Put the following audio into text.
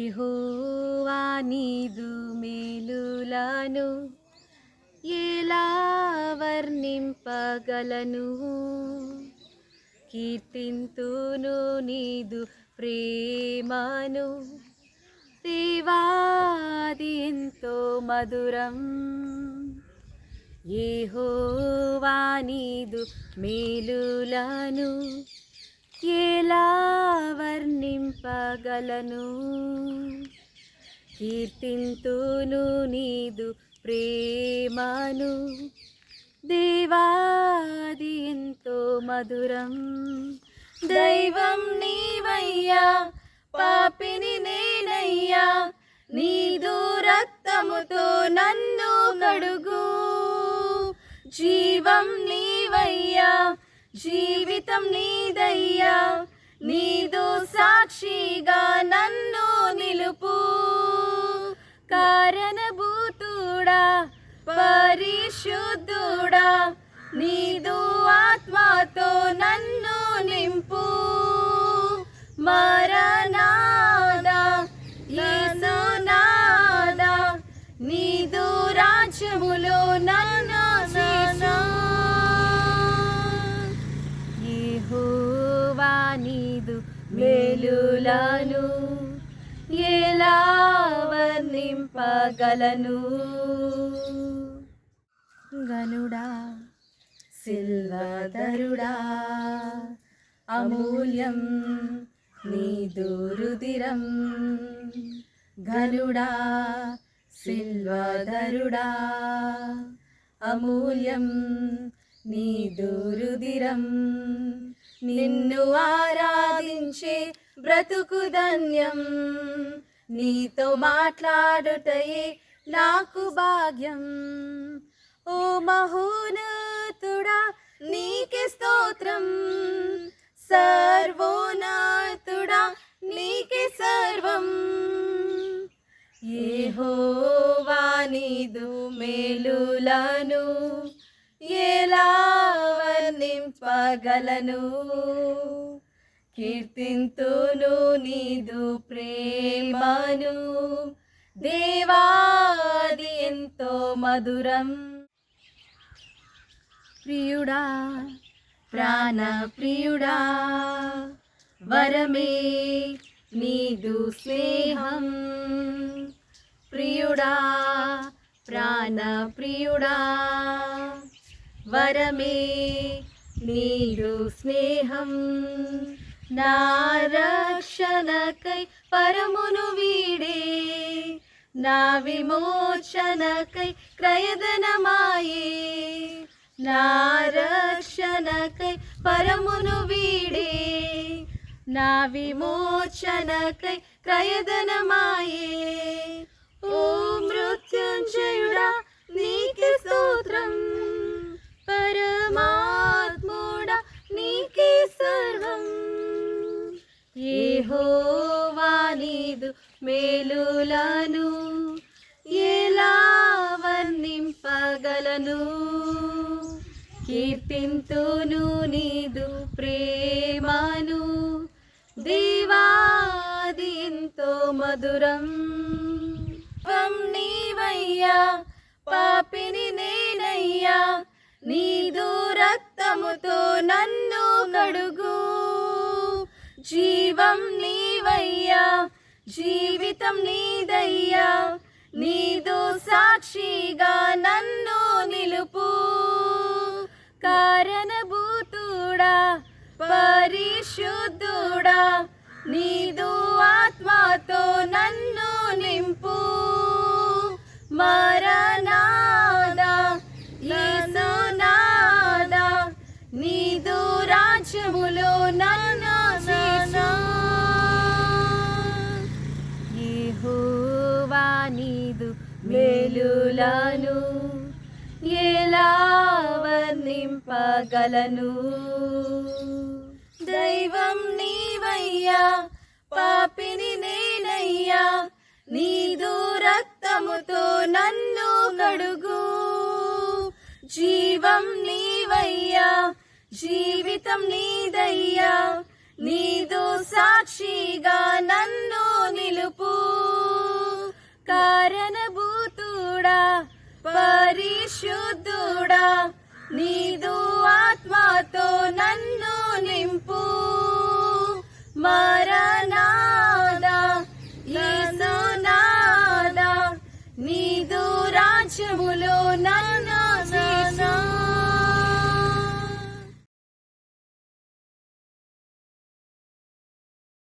యెహోవా నీదు మేలులను ఎలా వర్ణింపగలను? కీర్తింతును నీదు ప్రేమను, దేవాది ఎంతో మధురం. యెహోవా నీదు మేలులను ఎలా వర్ణింపగలను? కీర్తింతును నీదు ప్రేమను, దేవాది ఎంతో మధురం. దైవం నీవయ్యా, పాపిని నేనయ్యా, నీదు రక్తముతో నన్ను కడుగు. జీవం నీవయ్యా, జీవితం నీదయ్యా, నీదు సాక్షిగా నన్ను నిలుపు. కారణభూతుడా, పరిశుద్ధుడా, నీదు ఆత్మతో నన్ను నింపు. మరణాదా యేసునాదా, నీదు రాజ్యములో నన్ను చేర్చు. యెహోవా నీదు మేలులను ఎలా వర్ణింపగలను? గనుడా, సిల్వధరుడా, అమూల్యం నీదు రుధిరం. ఘనుడా, సిల్వధరుడా, అమూల్యం నీదు రుధిరం. నిన్ను ఆరాధించే బ్రతుకు ధన్యం, నీతో మాట్లాడుటయే నాకు భాగ్యం. ఓ మహోన్నతుడా, నీకే స్తోత్రం. సర్వోన్నతుడా, నీకే సర్వం. యెహోవా నీదు మేలులను ఎలా వర్ణింపగలను? కీర్తింతును నీదు ప్రేమను, దేవాది ఎంతో మధురం. ప్రియుడా, ప్రాణ ప్రియుడా, వరమే నీదు స్నేహం. ప్రియుడా, ప్రాణ ప్రియుడా, వరమే నీదు స్నేహం. నా రక్షణకై పరమును వీడే, నా విమోచనకై క్రయధనమాయే. నా రక్షణకై పరమును వీడే, నా విమోచనకై క్రయధనమాయే. ఓ మృత్యుంజయుడా, నీకే స్తోత్రం. పరమాత్ముడా, నీకే సర్వం. యెహోవా నీదు మేలులను ఎలా వర్ణింపగలను? కీర్తింతును నీదు ప్రేమను, దేవాది ఎంతో మధురం. నీవయ్యా, పాపిని నేనయ్యా, నీదు రక్తముతో నన్ను కడుగు. జీవం నీవయ్యా, జీవితం నీదయ్యా, నీదు సాక్షిగా నన్ను నిలుపు. కారణభూతుడా, పరిశుద్ధుడా, నీదు ఆత్మతో నన్ను నింపు. మరణాదా యేసునాదా, నీదు రాజ్యములో నన్ను చేర్చు. యెహోవా నీదు మేలులను ఎలా వర్ణింపగలను? దైవం నీవయ్యా, పాపిని నేనయ్యా, నీదు రక్తముతో నన్ను కడుగు. జీవం నీవయ్యా, జీవితం నీదయ్యా, నీదు సాక్షిగా నన్ను నిలుపు. పరిశుద్ధుడా నీదు ఆత్మతో నన్ను నింపు. మరణాదా యేసునాదా నీదు రాజ్యములో నన్ను